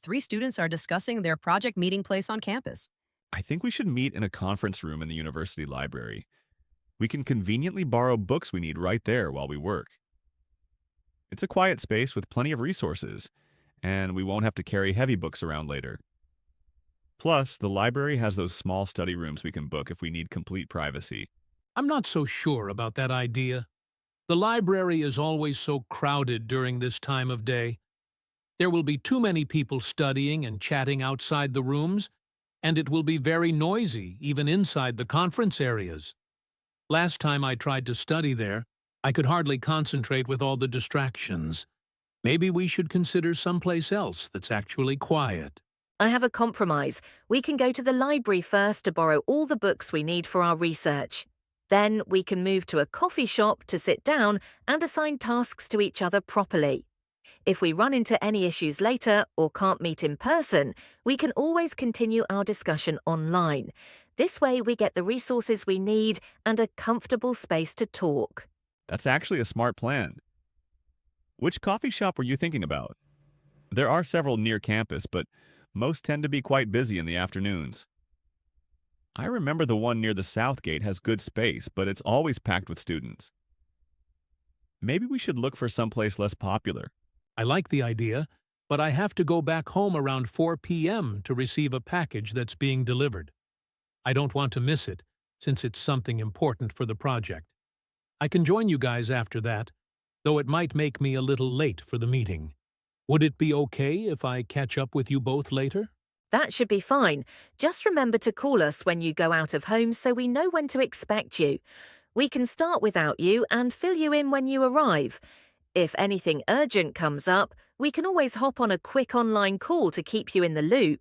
Three students are discussing their project meeting place on campus. I think we should meet in a conference room in the university library. We can conveniently borrow books we need right there while we work. It's a quiet space with plenty of resources, and we won't have to carry heavy books around later. Plus, the library has those small study rooms we can book if we need complete privacy. I'm not so sure about that idea. The library is always so crowded during this time of day. There will be too many people studying and chatting outside the rooms, and it will be very noisy even inside the conference areas. Last time I tried to study there, I could hardly concentrate with all the distractions. Maybe we should consider someplace else that's actually quiet. I have a compromise. We can go to the library first to borrow all the books we need for our research. Then we can move to a coffee shop to sit down and assign tasks to each other properly. If we run into any issues later or can't meet in person, we can always continue our discussion online. This way we get the resources we need and a comfortable space to talk. That's actually a smart plan. Which coffee shop were you thinking about? There are several near campus, but most tend to be quite busy in the afternoons. I remember the one near the South Gate has good space, but it's always packed with students. Maybe we should look for someplace less popular. I like the idea, but I have to go back home around 4 p.m. to receive a package that's being delivered. I don't want to miss it, since it's something important for the project. I can join you guys after that, though it might make me a little late for the meeting. Would it be okay if I catch up with you both later? That should be fine. Just remember to call us when you go out of home so we know when to expect you. We can start without you and fill you in when you arrive. If anything urgent comes up, we can always hop on a quick online call to keep you in the loop.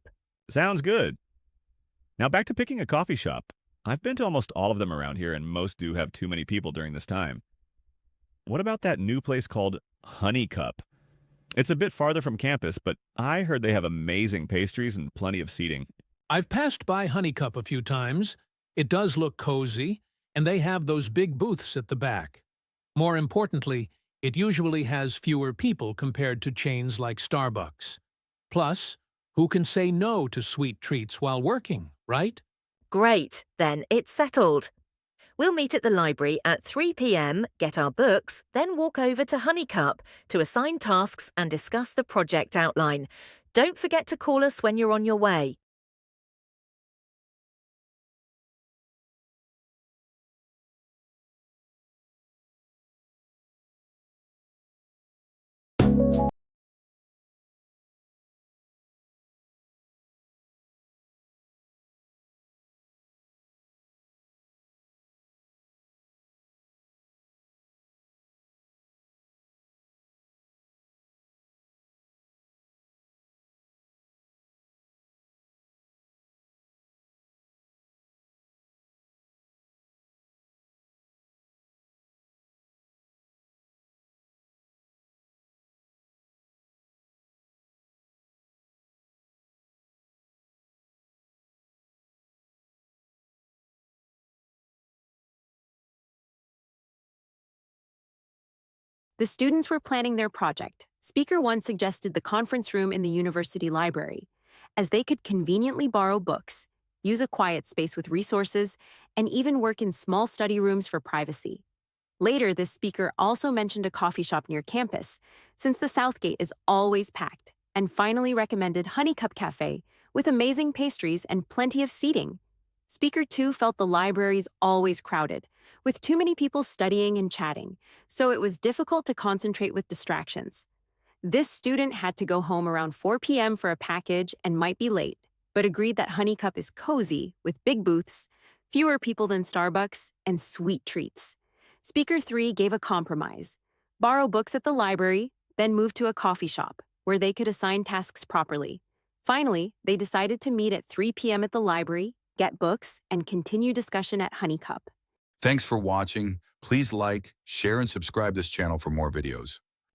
Sounds good. Now back to picking a coffee shop. I've been to almost all of them around here, and most do have too many people during this time. What about that new place called Honey Cup? It's a bit farther from campus, but I heard they have amazing pastries and plenty of seating. I've passed by Honeycup a few times. It does look cozy, and they have those big booths at the back. More importantly, it usually has fewer people compared to chains like Starbucks. Plus, who can say no to sweet treats while working, right? Great, then it's settled. We'll meet at the library at 3 p.m., get our books, then walk over to Honeycup to assign tasks and discuss the project outline. Don't forget to call us when you're on your way. The students were planning their project. Speaker 1 suggested the conference room in the university library, as they could conveniently borrow books, use a quiet space with resources, and even work in small study rooms for privacy. Later, this speaker also mentioned a coffee shop near campus, since the Southgate is always packed, and finally recommended Honeycup Cafe with amazing pastries and plenty of seating. Speaker 2 felt the library is always crowded, with too many people studying and chatting, so it was difficult to concentrate with distractions. This student had to go home around 4 p.m. for a package and might be late, but agreed that Honeycup is cozy, with big booths, fewer people than Starbucks, and sweet treats. Speaker 3 gave a compromise: borrow books at the library, then move to a coffee shop, where they could assign tasks properly. Finally, they decided to meet at 3 p.m. at the library, get books, and continue discussion at Honeycup. Thanks for watching. Please like, share, and subscribe this channel for more videos.